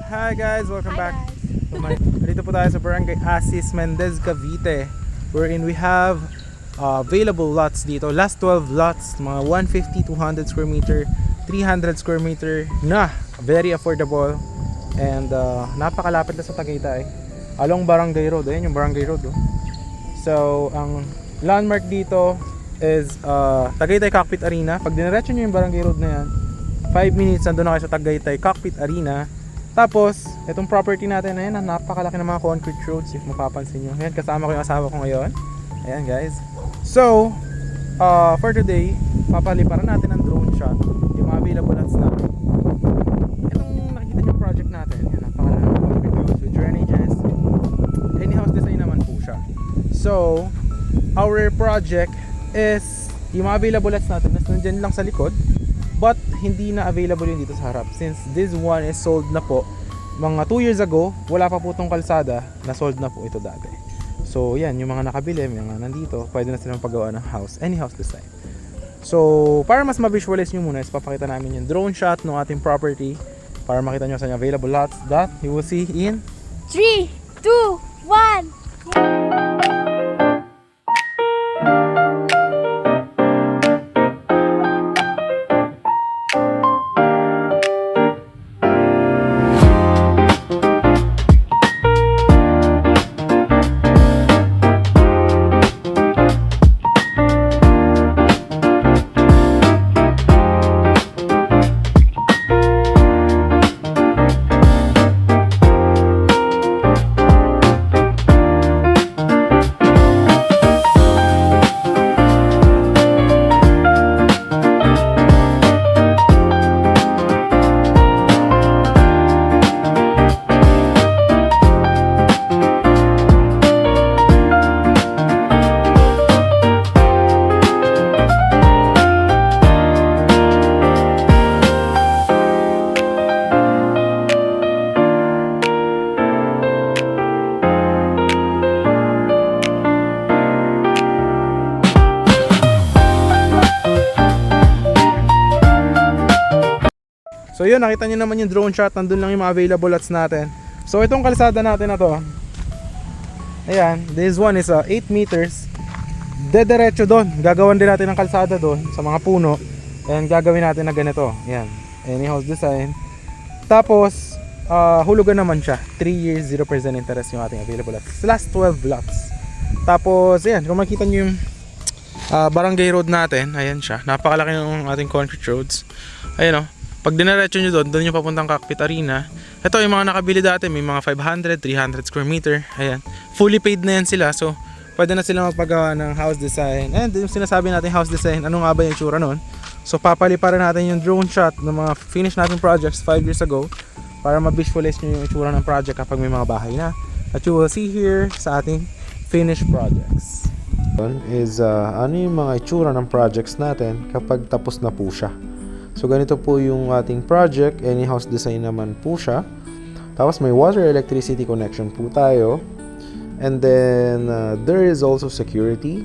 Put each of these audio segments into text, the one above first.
Hi guys, welcome back guys. to my... Dito po tayo sa Barangay Asis, Mendez, Cavite, wherein we have available lots dito. Last 12 lots, mga 150, 200 square meter, 300 square meter na very affordable and napakalapit na sa Tagaytay along Barangay Road. Ayan yung Barangay Road, oh. So ang landmark dito is Tagaytay Cockpit Arena. Pag diniretso nyo yung Barangay Road na yan, 5 minutes nandun na kayo sa Tagaytay Cockpit Arena. Tapos itong property natin, ayan, napakalaki ng mga concrete roads if mapapansin nyo. Ayan, kasama ko yung asawa ko ngayon. Ayan guys. So for today, papaliparan natin ang drone shot yung mga available lots natin. Itong nakikita nyo project natin, yan, napakalaki ng concrete roads with drainages. Any house design naman po siya. So our project is yung mga available lots natin nandiyan lang sa likod, but hindi na available yun dito sa harap since this one is sold na po mga 2 years ago. Wala pa po itong kalsada, na sold na po ito dati. So yan, yung mga nakabili, yung mga nandito, pwede na silang paggawa ng house, any house design. So para mas ma-visualize nyo muna is papakita namin yung drone shot ng ating property para makita nyo sa available lots that you will see in 3, 2, 1. So yun, nakita nyo naman yung drone shot, nandun lang yung mga available lots natin. So itong kalsada natin na to, ayan, this one is 8 meters. Dediretso doon, gagawan din natin ng kalsada doon sa mga puno. And gagawin natin na ganito, ayan, any house design. Tapos hulugan naman siya, 3 years 0% interest yung ating available lots. Last 12 lots. Tapos ayan, kung makita nyo yung Barangay Road natin, ayan siya, napakalaki ng ating concrete roads. Ayan o, pag dinaretso nyo doon, doon yung papuntang Cockpit Arena. Ito yung mga nakabili dati, may mga 500, 300 square meter. Ayan, fully paid na yan sila. So pwede na sila magpagawa ng house design. And yung sinasabi natin house design, ano nga ba yung itsura nun? So papaliparan natin yung drone shot ng mga finish natin projects 5 years ago para ma-visualize nyo yung itsura ng project kapag may mga bahay na. At you will see here sa ating finished projects is ano yung mga itsura ng projects natin kapag tapos na po siya. So ganito po yung ating project, any house design naman po siya. Tapos may water electricity connection po tayo. And then there is also security.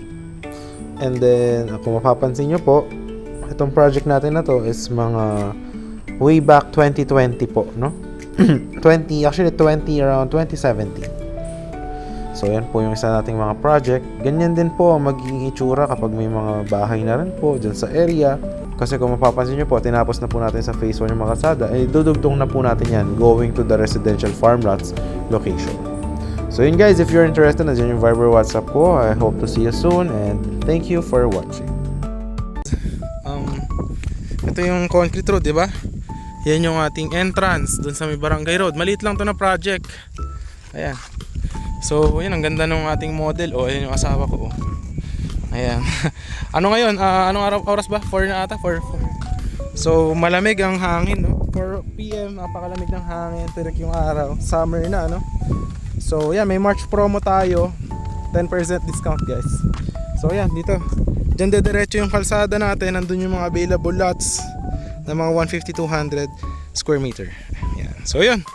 And then kung mapapansin nyo po, itong project natin na to is mga way back 2020 po, no? 20 around 2017. So yan po yung isa nating mga project. Ganyan din po ang magiging itsura kapag may mga bahay na rin po dyan sa area. Kasi kung mapapansin nyo po, tinapos na po natin sa phase 1 yung mga kalsada, eh dudugtong na po natin yan going to the residential farm lots location. So yun guys, if you're interested, nandiyan yung Viber WhatsApp ko. I hope to see you soon and thank you for watching. Ito yung concrete road, di ba? Yan yung ating entrance dun sa may Barangay Road. Maliit lang to na project. Ayan. So yun, ang ganda ng ating model. O, ayan yung asawa ko. Oh. Ayan. Ano ngayon? Anong oras ba? 4 na ata? 4. So malamig ang hangin, no? 4 PM, napakalamig ng hangin. Tirik yung araw. Summer na, no? So yan, may March promo tayo. 10% discount guys. So yan, dito. Diyan dediretso yung kalsada natin. Nandun yung mga available lots na mga 150-200 square meter. Yan. So yun.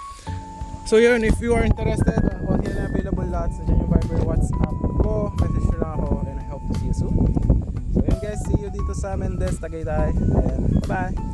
So yun, if you are interested on the available lots, nandiyan yung Viber WhatsApp ko. Message nyo lang ako and I hope to see you soon. So yun guys, see you dito sa Mendez, Tagaytay. And bye-bye!